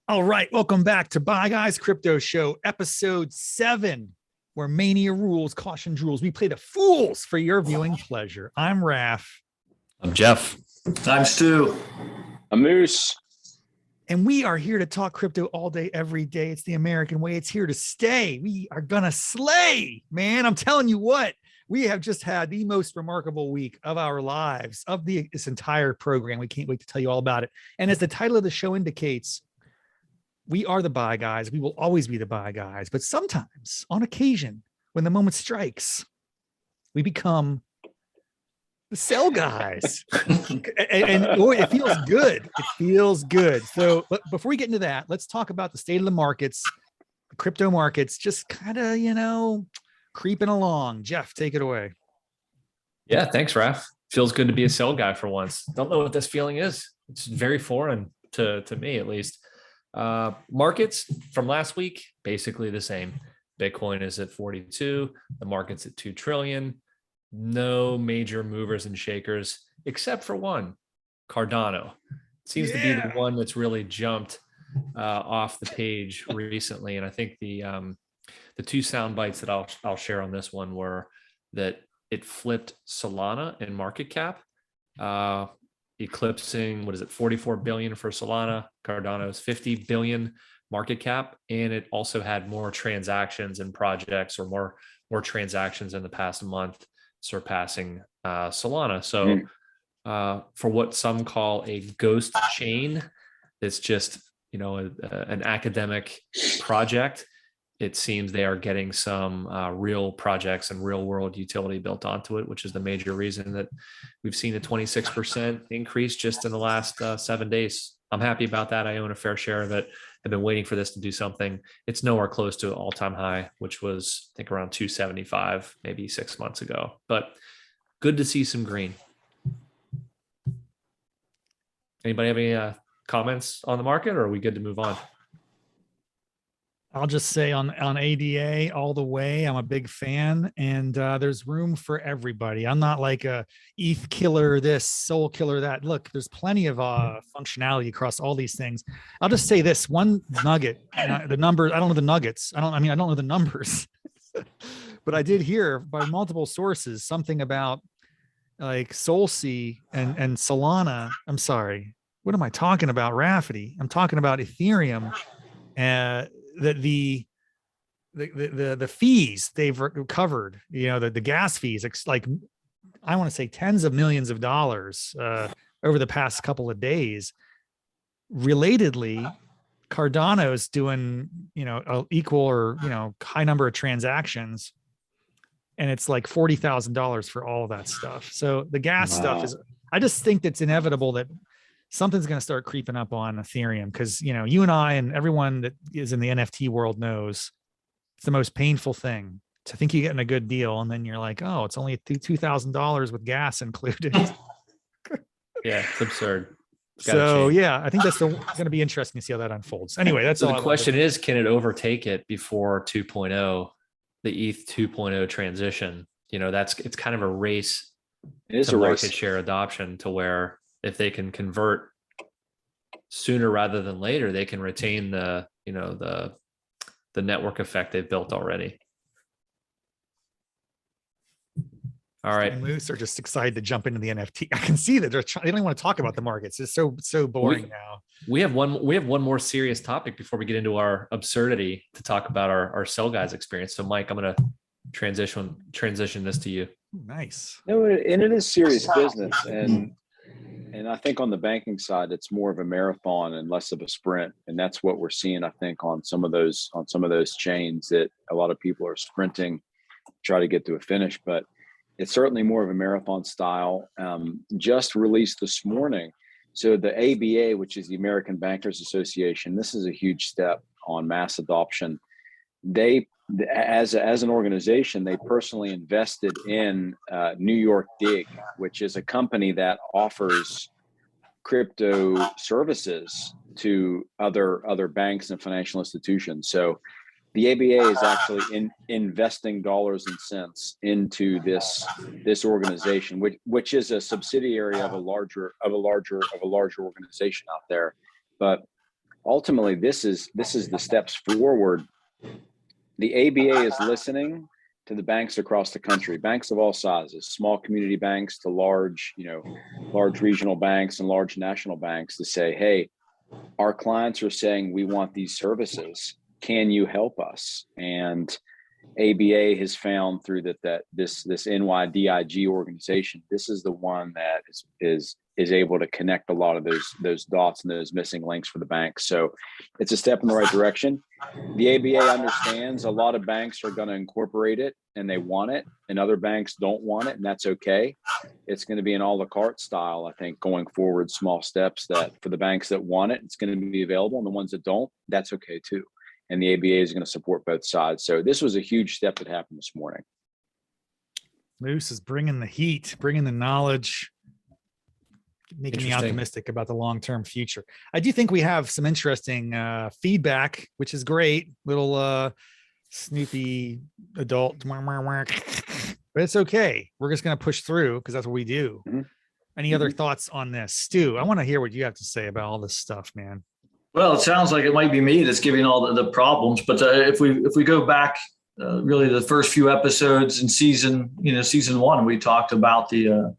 All right, welcome back to Bye Guys Crypto Show, episode 7, where mania rules, caution rules. We play the fools for your viewing pleasure. I'm Raff. I'm Jeff. I'm Stu. I'm Moose. And we are here to talk crypto all day, every day. It's the American way. It's here to stay. We are going to slay, man. I'm telling you what, we have just had the most remarkable week of our lives, of this entire program. We can't wait to tell you all about it. And as the title of the show indicates, we are the buy guys. We will always be the buy guys. But sometimes, on occasion, when the moment strikes, we become the sell guys. and boy, it feels good. It feels good. So before we get into that, let's talk about the state of the markets, the crypto markets, just kind of, creeping along. Jeff, take it away. Yeah, thanks, Raff. Feels good to be a sell guy for once. Don't know what this feeling is. It's very foreign to me, at least. Markets from last week, basically the same. Bitcoin is at 42. The market's at 2 trillion. No major movers and shakers, except for one, Cardano. Seems to be the one that's really jumped off the page recently. And I think the two sound bites that I'll share on this one were that it flipped Solana in market cap, eclipsing, 44 billion for Solana. Cardano's 50 billion market cap, and it also had more transactions and projects, or more transactions in the past month, surpassing Solana. So for what some call a ghost chain, it's just an academic project. It seems they are getting some real projects and real world utility built onto it, which is the major reason that we've seen a 26% increase just in the last 7 days. I'm happy about that. I own a fair share of it. I've been waiting for this to do something. It's nowhere close to an all-time high, which was, I think, around 275, maybe 6 months ago. But good to see some green. Anybody have any comments on the market, or are we good to move on? I'll just say on ADA all the way, I'm a big fan, and there's room for everybody. I'm not like a ETH killer, this soul killer, that. Look, there's plenty of functionality across all these things. I'll just say this one nugget, the number, I don't know the nuggets. I don't know the numbers, but I did hear by multiple sources something about like SolC and Solana. I'm sorry. What am I talking about? Rafferty. I'm talking about Ethereum. That the fees they've recovered, the gas fees, like I want to say tens of millions of dollars over the past couple of days. Relatedly, Cardano's doing, equal or, high number of transactions, and it's like $40,000 for all of that stuff. So the gas stuff is, I just think that's inevitable that something's going to start creeping up on Ethereum, because, you and I and everyone that is in the NFT world knows it's the most painful thing to think you're getting a good deal, and then you're like, oh, it's only $2,000 with gas included. Yeah, it's absurd. So yeah, I think that's going to be interesting to see how that unfolds. Anyway, that's so all. The question is, can it overtake it before 2.0, the ETH 2.0 transition? It's kind of a race. It is to a market race. share adoption, to where if they can convert sooner rather than later, they can retain the network effect they've built already. All right. And Moose are just excited to jump into the NFT. I can see that they don't even want to talk about the markets. It's so boring now. We have one more serious topic before we get into our absurdity, to talk about our sell guys experience. So Mike, I'm going to transition this to you. Nice. No, and it is serious business, and I think on the banking side, it's more of a marathon and less of a sprint, and that's what we're seeing. I think on some of those chains, that a lot of people are sprinting, try to get to a finish, but it's certainly more of a marathon style. Just released this morning. So the ABA, which is the American Bankers Association, this is a huge step on mass adoption. They, as an organization, they personally invested in New York Dig, which is a company that offers crypto services to other banks and financial institutions. So the ABA is actually investing dollars and cents into this organization, which is a subsidiary of a larger organization out there. But ultimately this is the steps forward. The ABA is listening to the banks across the country, banks of all sizes, small community banks to large, large regional banks and large national banks, to say, hey, our clients are saying we want these services. Can you help us? And ABA has found through this NYDIG organization, this is the one that is able to connect a lot of those dots and those missing links for the banks. So it's a step in the right direction. The ABA understands a lot of banks are going to incorporate it and they want it, and other banks don't want it, and that's okay. It's going to be an a la carte style, I think, going forward, small steps that for the banks that want it, it's going to be available, and the ones that don't, that's okay too. And the ABA is going to support both sides. So this was a huge step that happened this morning. Moose is bringing the heat, bringing the knowledge, making me optimistic about the long-term future. I do think we have some interesting feedback, which is great. Little Snoopy adult, but it's okay. We're just going to push through because that's what we do. Mm-hmm. Any other thoughts on this, Stu? I want to hear what you have to say about all this stuff, man. Well, it sounds like it might be me that's giving all the problems, but if we go back, really the first few episodes in season one, we talked about the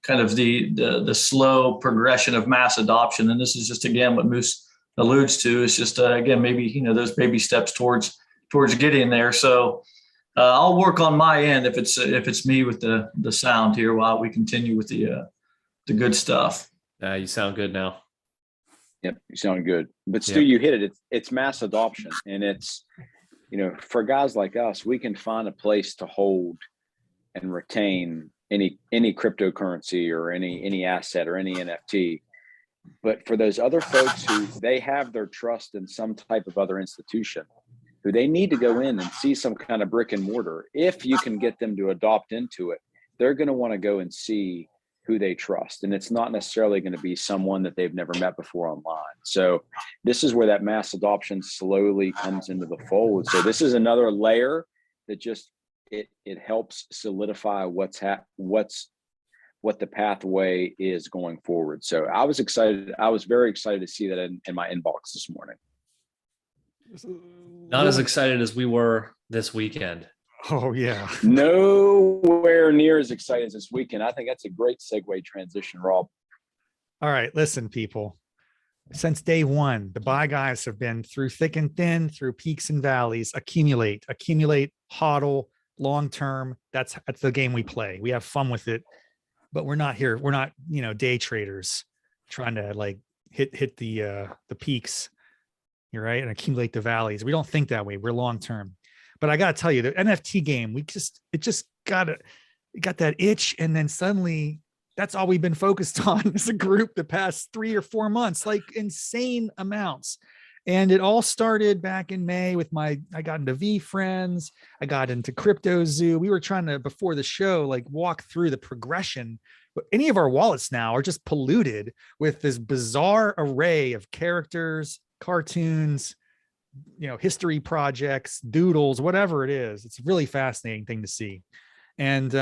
kind of the slow progression of mass adoption, and this is just again what Moose alludes to. Is just again maybe those baby steps towards getting there. So I'll work on my end if it's me with the sound here while we continue with the good stuff. You sound good now. Yep, you sound good. But Stu, you hit it. It's mass adoption, and it's for guys like us, we can find a place to hold and retain any cryptocurrency or any asset or any NFT. But for those other folks who they have their trust in some type of other institution, who they need to go in and see some kind of brick and mortar, if you can get them to adopt into it, they're going to want to go and see who they trust. And it's not necessarily going to be someone that they've never met before online. So this is where that mass adoption slowly comes into the fold. So this is another layer that just, it helps solidify what the pathway is going forward. So I was excited. I was very excited to see that in my inbox this morning. Not as excited as we were this weekend. Oh yeah. Nowhere near as excited as this weekend. I think that's a great segue transition, Rob. All right, listen, people. Since day one, the buy guys have been through thick and thin, through peaks and valleys, accumulate, hodl, long-term. That's the game we play. We have fun with it, but we're not here. We're not, day traders trying to like hit the peaks. You're right. And accumulate the valleys. We don't think that way. We're long-term. But I got to tell you, the NFT game, it just got that itch. And then suddenly that's all we've been focused on as a group the past 3 or 4 months, like insane amounts. And it all started back in May with I got into V Friends. I got into Crypto Zoo. We were trying to, before the show, like walk through the progression. But any of our wallets now are just polluted with this bizarre array of characters, cartoons, history projects, doodles, whatever it is. It's a really fascinating thing to see. And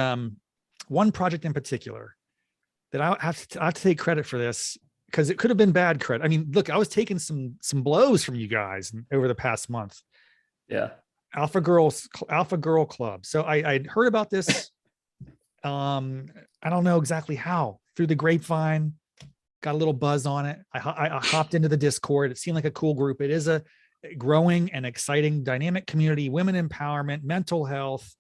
one project in particular that I have to take credit for this, because it could have been bad credit. I mean, look, I was taking some blows from you guys over the past month. Yeah. Alpha Girl Club. So I'd heard about this. I don't know exactly how, through the grapevine, got a little buzz on it. I hopped into the Discord. It seemed like a cool group. It is a growing and exciting dynamic community, women empowerment, mental health.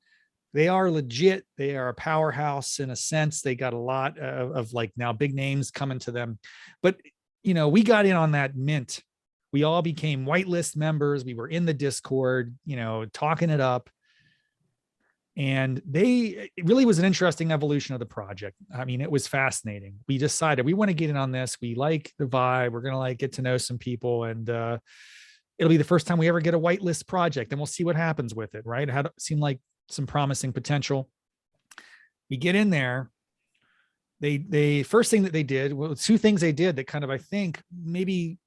They are legit. They are a powerhouse in a sense. They got a lot of like now big names coming to them. But, we got in on that mint. We all became whitelist members. We were in the Discord, talking it up. And it really was an interesting evolution of the project. I mean, it was fascinating. We decided we want to get in on this. We like the vibe. We're going to get to know some people, and it'll be the first time we ever get a whitelist project, and we'll see what happens with it. Right. It seemed like some promising potential. We get in there. They first thing that they did, well, 2 things they did that kind of, I think, maybe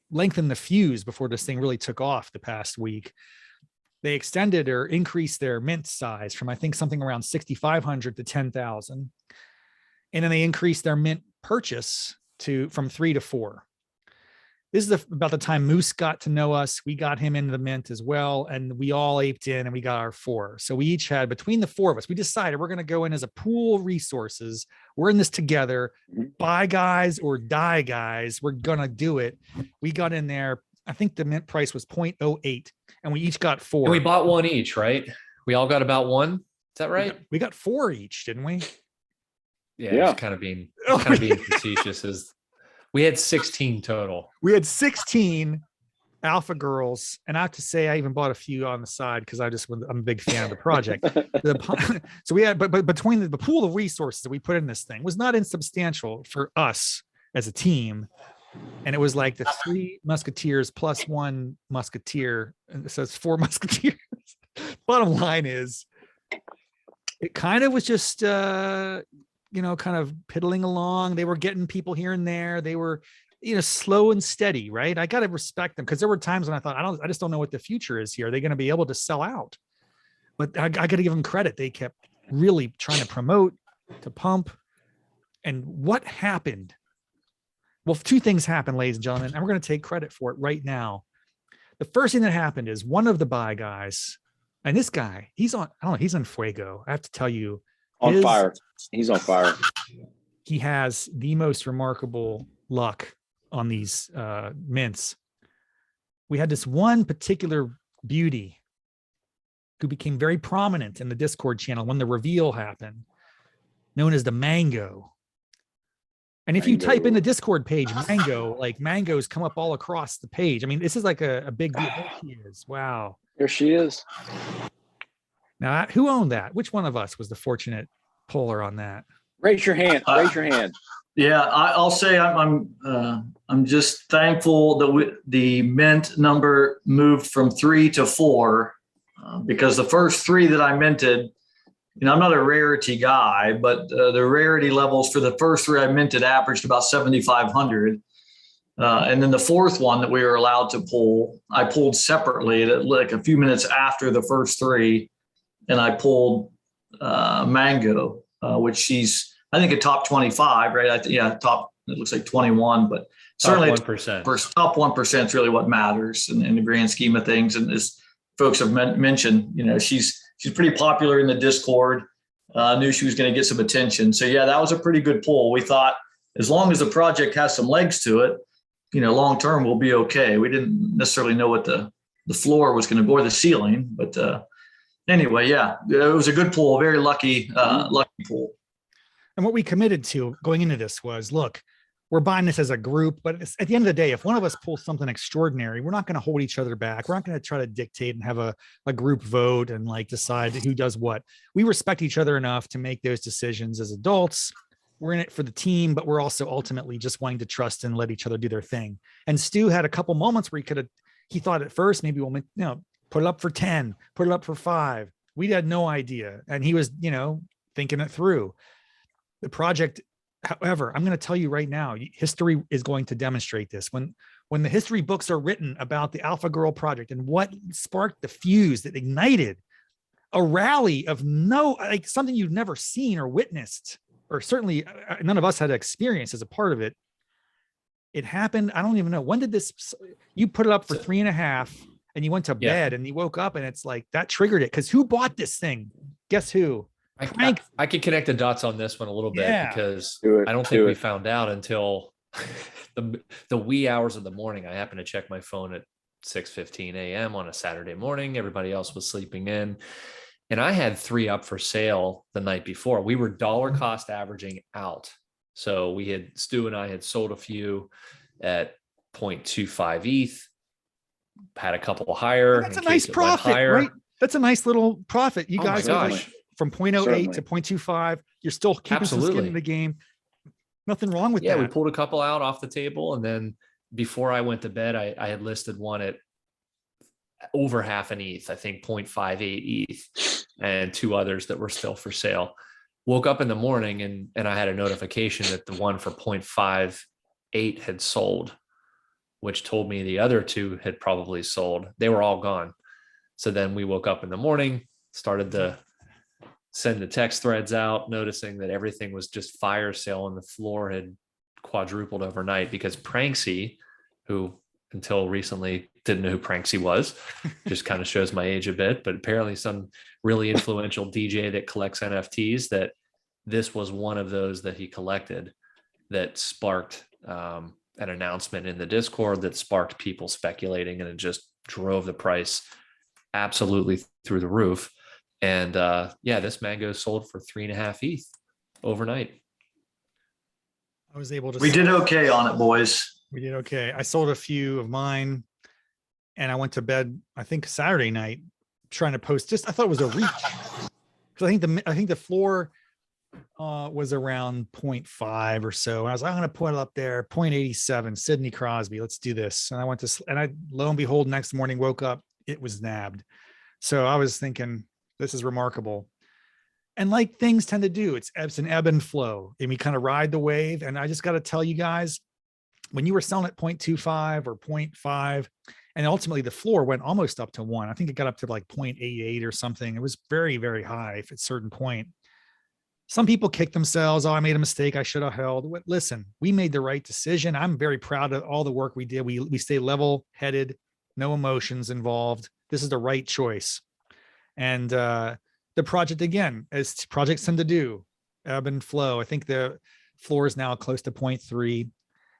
lengthened the fuse before this thing really took off the past week. They extended or increased their mint size from, I think, something around 6,500 to 10,000. And then they increased their mint purchase from 3 to 4. This is about the time Moose got to know us. We got him into the mint as well. And we all aped in and we got our 4. So we each had, between the 4 of us, we decided we're going to go in as a pool of resources. We're in this together. Buy guys or die guys. We're going to do it. We got in there. I think the mint price was 0.08 and we each got 4. And we bought one each, right? We all got about one. Is that right? We got 4 each, didn't we? Yeah. It's kind of being facetious. Is we had 16 total. We had 16 alpha girls. And I have to say, I even bought a few on the side because I'm a big fan of the project. So we had, but between the pool of resources that we put in this thing was not insubstantial for us as a team. And it was like the 3 musketeers plus 1 musketeer. And so it's 4 musketeers. Bottom line is it kind of was just, kind of piddling along. They were getting people here and there. They were, slow and steady, right? I got to respect them because there were times when I thought, I just don't know what the future is here. Are they going to be able to sell out? But I got to give them credit. They kept really trying to promote, to pump. And what happened? Well, 2 things happened, ladies and gentlemen, and we're going to take credit for it right now. The first thing that happened is one of the buy guys, and this guy, he's on fuego. I have to tell you, on fire. He's on fire. He has the most remarkable luck on these mints. We had this one particular beauty who became very prominent in the Discord channel when the reveal happened, known as the Mango. And if you type in the Discord page, Mango, like mangoes come up all across the page. I mean, this is like a big deal. There she is. Wow. There she is. Now, who owned that? Which one of us was the fortunate puller on that? Raise your hand. Raise your hand. Yeah, I'll say I'm just thankful that the mint number moved from 3 to 4 because the first 3 that I minted, I'm not a rarity guy, but the rarity levels for the first 3 I minted averaged about 7,500. And then the 4th one that we were allowed to pull, I pulled separately like a few minutes after the first 3, and I pulled Mango, which she's, I think, a top 25, right? Top, it looks like 21, but certainly top 1%. First top 1% is really what matters in the grand scheme of things. And as folks have mentioned, she's pretty popular in the Discord. Knew she was going to get some attention. So yeah, that was a pretty good pull. We thought as long as the project has some legs to it, long term we'll be okay. We didn't necessarily know what the floor was going to be or the ceiling, but anyway, yeah, it was a good pull, very lucky pull. And what we committed to going into this was, look, we're buying this as a group, but at the end of the day, if one of us pulls something extraordinary, we're not going to hold each other back. We're not going to try to dictate and have a group vote and like decide who does what. We respect each other enough to make those decisions as adults. We're in it for the team, but we're also ultimately just wanting to trust and let each other do their thing. And Stu had a couple moments where he thought at first, maybe we'll, put it up for 10, put it up for 5. We had no idea. And he was, thinking it through. The project, however, I'm going to tell you right now, history is going to demonstrate this. When the history books are written about the Alpha Girl project and what sparked the fuse that ignited a rally of something you've never seen or witnessed, or certainly none of us had experience as a part of it. It happened. I don't even know. When did you put it up for 3.5 and you went to bed and you woke up and it's like that triggered it. Cause who bought this thing? Guess who? I could connect the dots on this one a little bit because I don't think we found out until the wee hours of the morning. I happened to check my phone at 6:15 a.m. on a Saturday morning. Everybody else was sleeping in. And I had 3 up for sale the night before. We were dollar cost averaging out. So Stu and I had sold a few at 0.25 ETH, had a couple higher. That's a nice profit, right? That's a nice little profit. You guys from 0.08 to 0.25, you're still keeping some skin in the game. Nothing wrong with that. Yeah, we pulled a couple out off the table. And then before I went to bed, I had listed one at over half an ETH, I think 0.58 ETH, and 2 others that were still for sale. Woke up in the morning and I had a notification that the one for 0.58 had sold, which told me the other 2 had probably sold. They were all gone. So then we woke up in the morning, started to send the text threads out, noticing that everything was just fire sale and the floor had quadrupled overnight because Pranksy, who until recently didn't know who Pranksy was. Just kind of shows my age a bit, but apparently some really influential DJ that collects NFTs, that this was one of those that he collected that sparked an announcement in the Discord that sparked people speculating, and it just drove the price absolutely through the roof. And this mango sold for 3.5 ETH overnight. I was able to. We did okay on it, boys. We did okay. I sold a few of mine, and I went to bed, I think Saturday night, trying to post. I thought it was a reach, because I think the floor was around 0.5 or so. And I was like, I'm going to put it up there, 0.87, Sidney Crosby. Let's do this. And I went to, and I, lo and behold, next morning woke up, it was nabbed. So I was thinking, this is remarkable. And like things tend to do, it's an ebb and flow, and we kind of ride the wave. And I just got to tell you guys, when you were selling at 0.25 or 0.5, and ultimately the floor went almost up to 1, I think it got up to like 0.88 or something. It was very, very high at a certain point. Some people kick themselves. Oh, I made a mistake. I should have held. Listen, we made the right decision. I'm very proud of all the work we did. We stay level-headed, no emotions involved. This is the right choice. And the project, again, as projects tend to do, ebb and flow. I think the floor is now close to 0.3,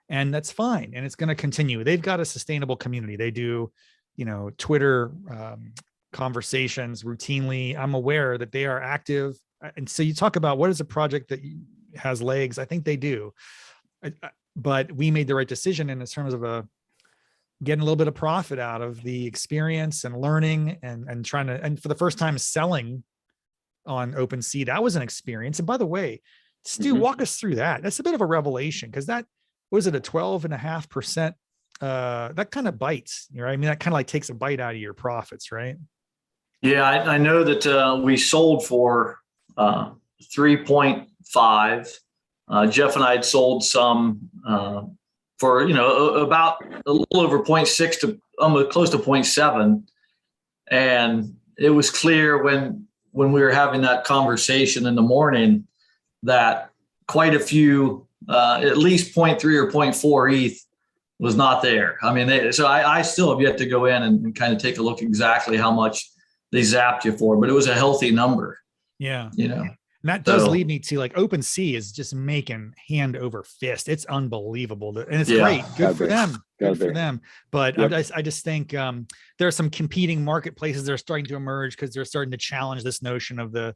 and that's fine. And it's going to continue. They've got a sustainable community. They do, Twitter conversations routinely. I'm aware that they are active. And so you talk about what is a project that has legs? I think they do. But we made the right decision in terms of getting a little bit of profit out of the experience and learning and trying to, and for the first time selling on OpenSea, that was an experience. And by the way, Stu, walk us through that. That's a bit of a revelation, because that was it a 12.5%. That kind of bites, right? I mean, that kind of like takes a bite out of your profits, right? Yeah, I know that we sold for 3.5. Jeff and I had sold some for about a little over 0.6 to almost close to 0.7, and it was clear when we were having that conversation in the morning that quite a few, at least 0.3 or 0.4 ETH was not there. I mean, so I still have yet to go in and kind of take a look exactly how much they zapped you for, but it was a healthy number. Yeah. And that does lead me to like OpenSea is just making hand over fist. It's unbelievable. And it's great. Good for them. Good for them. But I just think there are some competing marketplaces that are starting to emerge, because they're starting to challenge this notion of the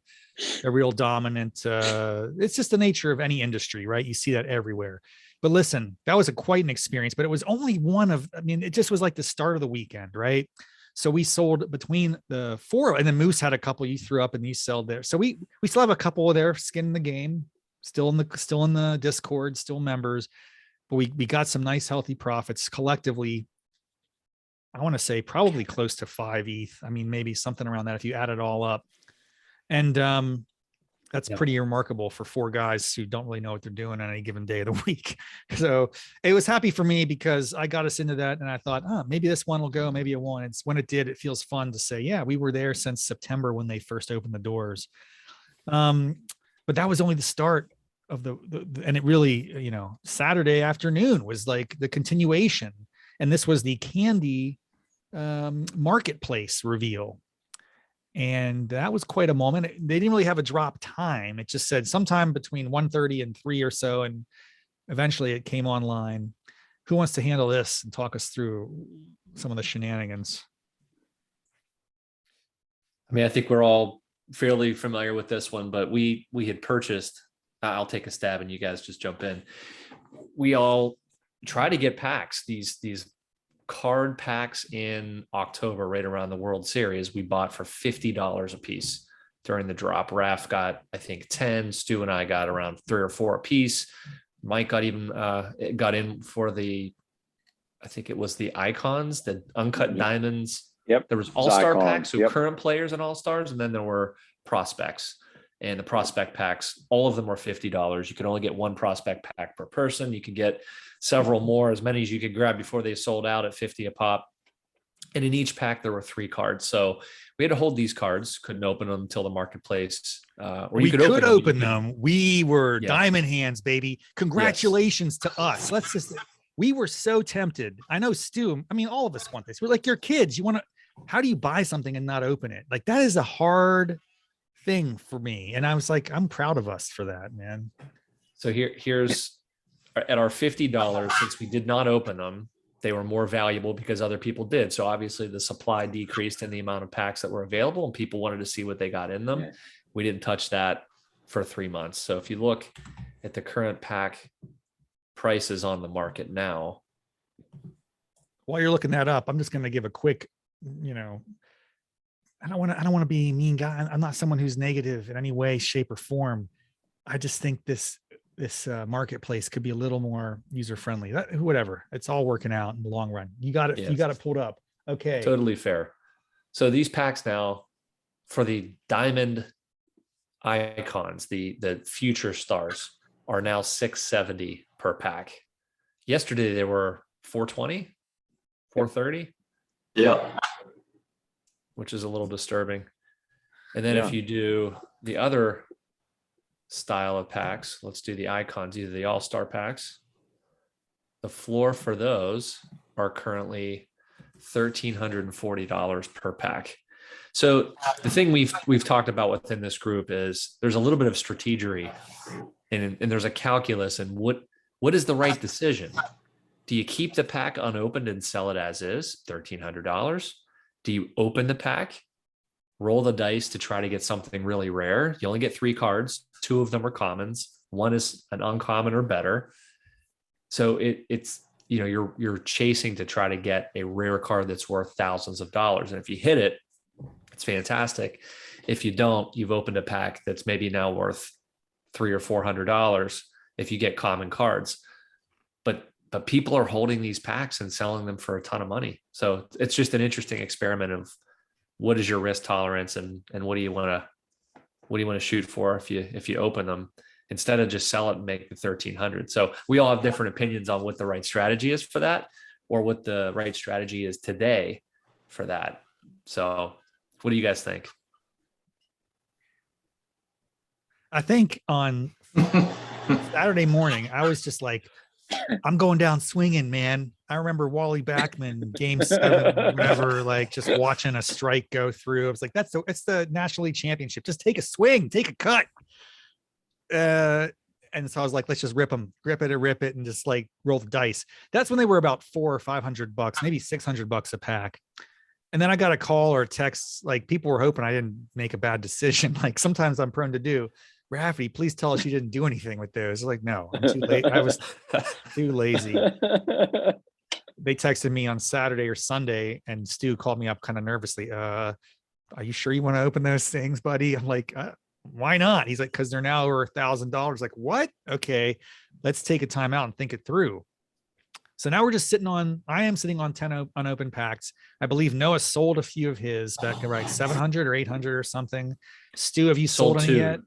real dominant. It's just the nature of any industry, right? You see that everywhere. But listen, that was quite an experience, but it was only it just was like the start of the weekend, right? So we sold between the 4, and then Moose had a couple you threw up and you sold there. So we still have a couple of their skin in the game, still in the Discord, still members, but we got some nice healthy profits collectively. I want to say probably close to 5 ETH. I mean, maybe something around that if you add it all up. And that's pretty remarkable for 4 guys who don't really know what they're doing on any given day of the week. So it was happy for me, because I got us into that, and I thought, maybe this one will go, maybe it won't. It's when it did, it feels fun to say, yeah, we were there since September when they first opened the doors. But that was only the start of and it really, Saturday afternoon was like the continuation. And this was the Candy marketplace reveal. And that was quite a moment. They didn't really have a drop time. It just said sometime between 1:30 and 3 or so. And eventually it came online. Who wants to handle this and talk us through some of the shenanigans? I mean, I think we're all fairly familiar with this one, but we had purchased, I'll take a stab and you guys just jump in. We all try to get packs, these card packs in October, right around the World Series. We bought for $50 a piece during the drop. Raff got, I think, 10. Stu and I got around 3 or 4 a piece. Mike got in for I think it was the icons, the uncut diamonds. Yep. There was all-star packs, so current players and all-stars, and then there were prospects. And the prospect packs, all of them were $50. You could only get 1 prospect pack per person. You could get several more, as many as you could grab before they sold out at 50 a pop. And in each pack, there were 3 cards. So we had to hold these cards, couldn't open them until the marketplace. We could open them. We were diamond hands, baby. Congratulations to us. we were so tempted. I know Stu, I mean, all of us want this. We're like, you're kids. How do you buy something and not open it? Like, that is a hard thing for me. And I was like, I'm proud of us for that, man. So here's at our $50, since we did not open them, they were more valuable because other people did. So obviously the supply decreased in the amount of packs that were available, and people wanted to see what they got in them. Yeah. We didn't touch that for 3 months. So if you look at the current pack prices on the market now. While you're looking that up, I'm just going to give a quick, I don't want to be a mean guy. I'm not someone who's negative in any way, shape, or form. I just think this marketplace could be a little more user friendly. Whatever, it's all working out in the long run. You got it. Yes. You got it pulled up. Okay. Totally fair. So these packs now for the diamond icons, the future stars, are now $670 per pack. Yesterday they were $420, $430. Yeah. Which is a little disturbing. And then if you do the other style of packs, let's do the icons, either the all-star packs. The floor for those are currently $1,340 per pack. So the thing we've talked about within this group is there's a little bit of strategery and there's a calculus, and what is the right decision? Do you keep the pack unopened and sell it as is, $1,300? Do you open the pack, roll the dice to try to get something really rare? You only get 3 cards. 2 of them are commons. 1 is an uncommon or better. So it's you're chasing to try to get a rare card that's worth thousands of dollars. And if you hit it, it's fantastic. If you don't, you've opened a pack that's maybe now worth $300 or $400 if you get common cards. But people are holding these packs and selling them for a ton of money. So it's just an interesting experiment of what is your risk tolerance and what do you want to shoot for if you open them instead of just sell it and make the 1,300. So we all have different opinions on what the right strategy is for that, or what the right strategy is today for that. So what do you guys think? I think on Saturday morning, I was just like, I'm going down swinging, man. I remember Wally Backman, Game 7, whatever, like just watching a strike go through. I was like, it's the National League Championship. Just take a swing, take a cut. And so I was like, let's just rip it, and just like roll the dice. That's when they were about $400 or $500, maybe $600 a pack. And then I got a call or a text, like people were hoping I didn't make a bad decision. Like sometimes I'm prone to do. Raffy, please tell us you didn't do anything with those. Like, no, I'm too late. I was too lazy. They texted me on Saturday or Sunday, and Stu called me up kind of nervously. Are you sure you want to open those things, buddy? I'm like, why not? He's like, because they're now over $1,000. Like, what? Okay, let's take a time out and think it through. So now we're just I am sitting on 10 unopened packs. I believe Noah sold a few of his back, right? 700 or 800 or something. Stu, have you sold any yet?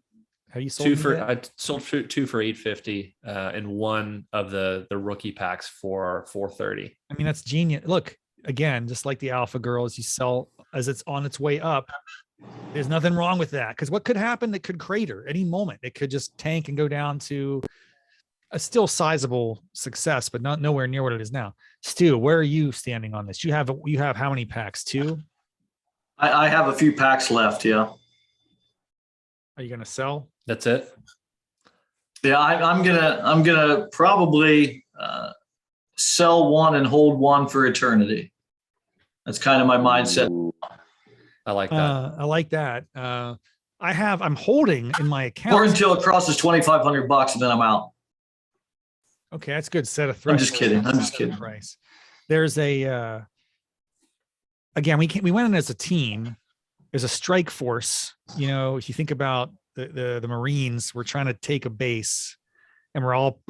Have you sold 2 for? I sold 2 for $850, and 1 of the rookie packs for $430. I mean, that's genius. Look, again, just like the Alpha Girls, you sell as it's on its way up. There's nothing wrong with that, because what could happen? It could crater any moment. It could just tank and go down to a still sizable success, but nowhere near what it is now. Stu, where are you standing on this? You have how many packs? 2? I have a few packs left. Yeah. Are you gonna sell? That's it. Yeah, I'm gonna probably sell 1 and hold 1 for eternity. That's kind of my mindset. I like that. I like that. I'm holding in my account, or until it crosses $2,500, and then I'm out. Okay, that's good. Set a threshold. I'm just kidding. Price. There's a again, we went in as a team. There's a strike force. If you think about the Marines, we're trying to take a base, and we're all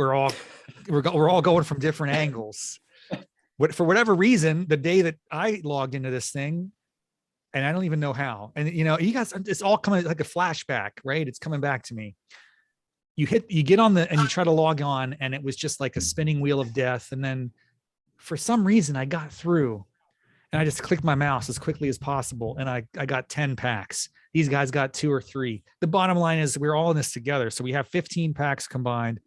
going from different angles. For whatever reason, the day that I logged into this thing, and I don't even know how, and you guys, it's all coming like a flashback, right? It's coming back to me. You get on and you try to log on, and it was just like a spinning wheel of death. And then for some reason I got through, and I just clicked my mouse as quickly as possible, and I got 10 packs. These guys got 2 or 3. The bottom line is we're all in this together. So we have 15 packs combined.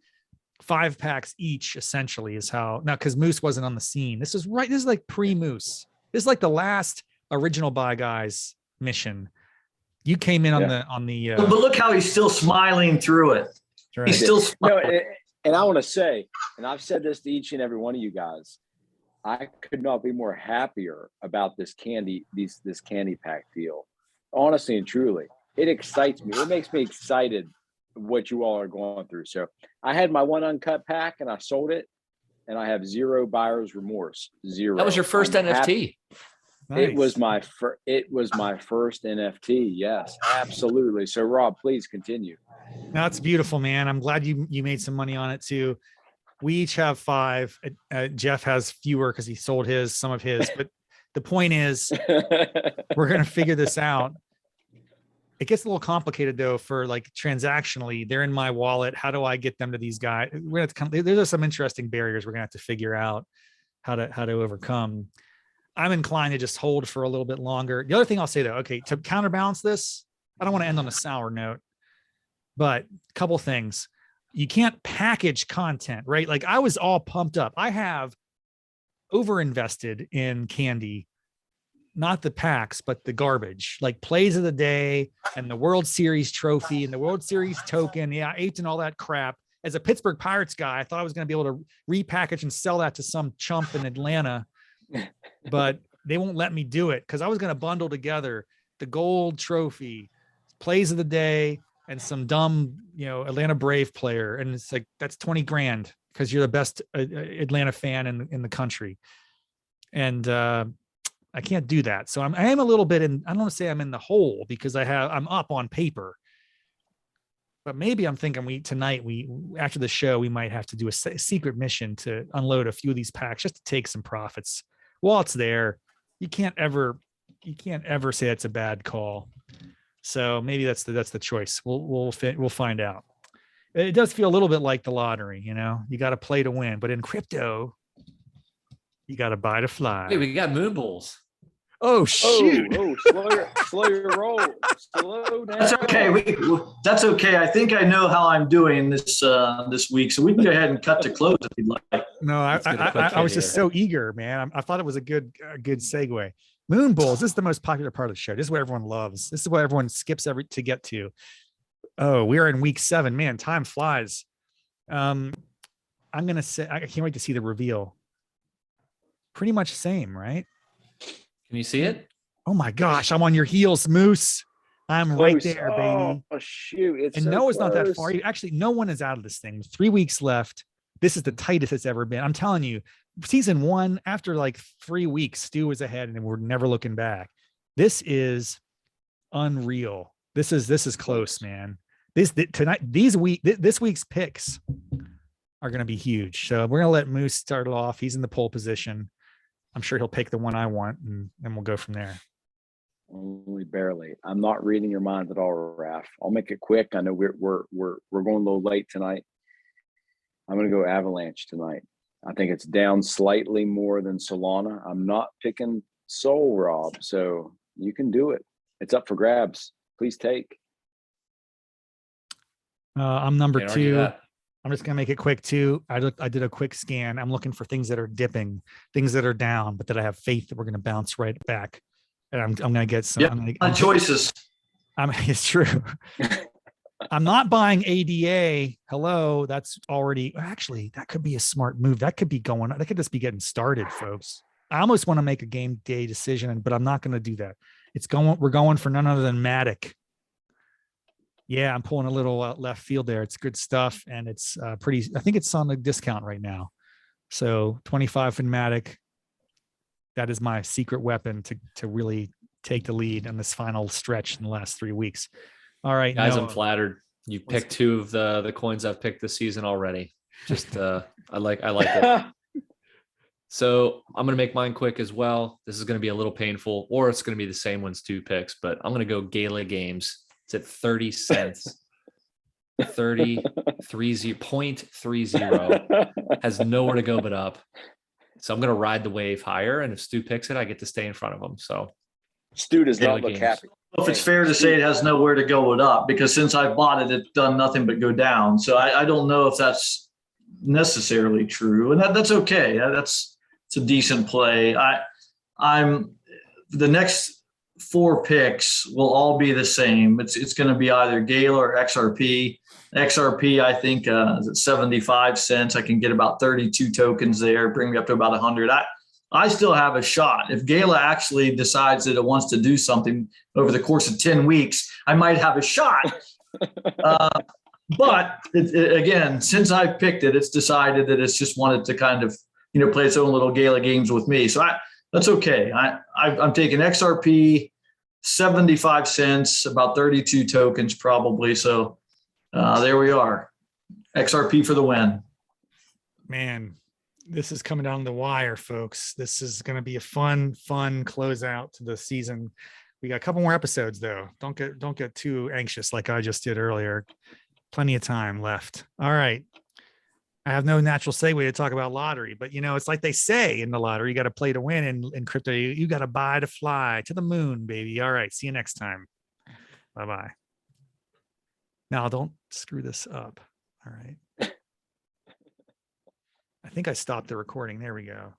5 packs each essentially is how now, because Moose wasn't on the scene. This is like pre-Moose. This is like the last original Buy Guys mission. You came in on the but look how he's still smiling through it. right. He's still smiling. No, and I want to say, and I've said this to each and every one of you guys, I could not be more happier about this candy pack deal. Honestly and truly, it excites me. It makes me excited what you all are going through. So I had my one uncut pack and I sold it, and I have zero buyer's remorse. Zero. That was your first NFT. Nice. It was my first NFT. Yes, absolutely. So Rob, please continue. No, it's beautiful, man. I'm glad you made some money on it too. We each have 5. Jeff has fewer because he sold some of his. But the point is, we're going to figure this out. It gets a little complicated though, for like transactionally, they're in my wallet. How do I get them to these guys? We're going to have to there's some interesting barriers we're going to have to figure out how to overcome. I'm inclined to just hold for a little bit longer. The other thing I'll say though, okay, to counterbalance this, I don't want to end on a sour note, but a couple things. You can't package content, right? Like I was all pumped up. I have overinvested in candy, not the packs, but the garbage, like plays of the day and the World Series trophy and the World Series token. Yeah, 8 and all that crap. As a Pittsburgh Pirates guy, I thought I was going to be able to repackage and sell that to some chump in Atlanta, but they won't let me do it because I was going to bundle together the gold trophy, plays of the day, and some dumb, Atlanta Brave player. And it's like, that's 20 grand because you're the best Atlanta fan in the country. And I can't do that. So I am a little bit I don't want to say I'm in the hole because I'm up on paper, but maybe I'm thinking tonight after the show, we might have to do a secret mission to unload a few of these packs just to take some profits while it's there. You can't ever say it's a bad call. So maybe that's the choice. We'll find out. It does feel a little bit like the lottery, you got to play to win, but in crypto, you got to buy to fly. Hey, we got moon bulls. Oh shoot! Slow your roll. Slow down. That's okay. That's okay. I think I know how I'm doing this week, so we can go ahead and cut to close if you'd like. No, I was just so eager, man. I thought it was a good segue. Moon Bulls. This is the most popular part of the show. This is what everyone loves. This is what everyone skips to get to. Oh, we are in week 7. Man, time flies. I'm gonna say I can't wait to see the reveal. Pretty much same, right? Can you see it? Oh my gosh, I'm on your heels, Moose. I'm right there, baby. Oh shoot! It's and so Noah's not that close. far. Actually, no one is out of this thing. 3 weeks left. This is the tightest it's ever been. I'm telling you, season 1, after like 3 weeks, Stu was ahead and we're never looking back. This is unreal. This is close, man. This week's picks are going to be huge. So we're going to let Moose start it off. He's in the pole position. I'm sure he'll pick the one I want, and we'll go from there. Only barely. I'm not reading your minds at all, Raff. I'll make it quick. I know we're going a little late tonight. I'm going to go Avalanche tonight. I think it's down slightly more than Solana. I'm not picking Sol, Rob, so you can do it. It's up for grabs. Please take. I'm number 2. I'm just gonna make it quick too. I did a quick scan. I'm looking for things that are dipping, things that are down, but that I have faith that we're gonna bounce right back. And I'm gonna get some. Yep, choices. It's true. I'm not buying ADA. Hello, that's already actually that could be a smart move. That could be going. That could just be getting started, folks. I almost want to make a game day decision, but I'm not going to do that. We're going for none other than Matic. Yeah, I'm pulling a little left field there. It's good stuff, and it's pretty. I think it's on a discount right now. So 25 for Matic. That is my secret weapon to really take the lead on this final stretch in the last 3 weeks. All right, guys, I'm flattered. You picked 2 of the coins I've picked this season already. Just I like it. So I'm going to make mine quick as well. This is going to be a little painful, or it's going to be the same ones 2 picks, but I'm going to go Gala Games. It's at 30 cents. 0.30 has nowhere to go but up. So I'm going to ride the wave higher. And if Stu picks it, I get to stay in front of him. So Stu does not look happy. If it's fair to say it has nowhere to go but up, because since I bought it, it's done nothing but go down. So I don't know if that's necessarily true, and that's okay. It's a decent play. I'm the next 4 picks will all be the same. It's going to be either Gala or XRP. XRP, I think, is at 75 cents. I can get about 32 tokens there, bring me up to about 100. I still have a shot. If Gala actually decides that it wants to do something over the course of 10 weeks, I might have a shot. But again, since I picked it, it's decided that it's just wanted to kind of, play its own little Gala games with me. So that's okay. I'm taking XRP, 75 cents, about 32 tokens probably. So there we are. XRP for the win. Man, this is coming down the wire, folks. This is going to be a fun closeout to the season. We got a couple more episodes though. Don't get too anxious like I just did earlier. Plenty of time left. All right. I have no natural segue to talk about lottery, but it's like they say in the lottery, you got to play to win. And in crypto, you got to buy to fly to the moon, baby. All right. See you next time. Bye-bye. Now don't screw this up. All right. I think I stopped the recording. There we go.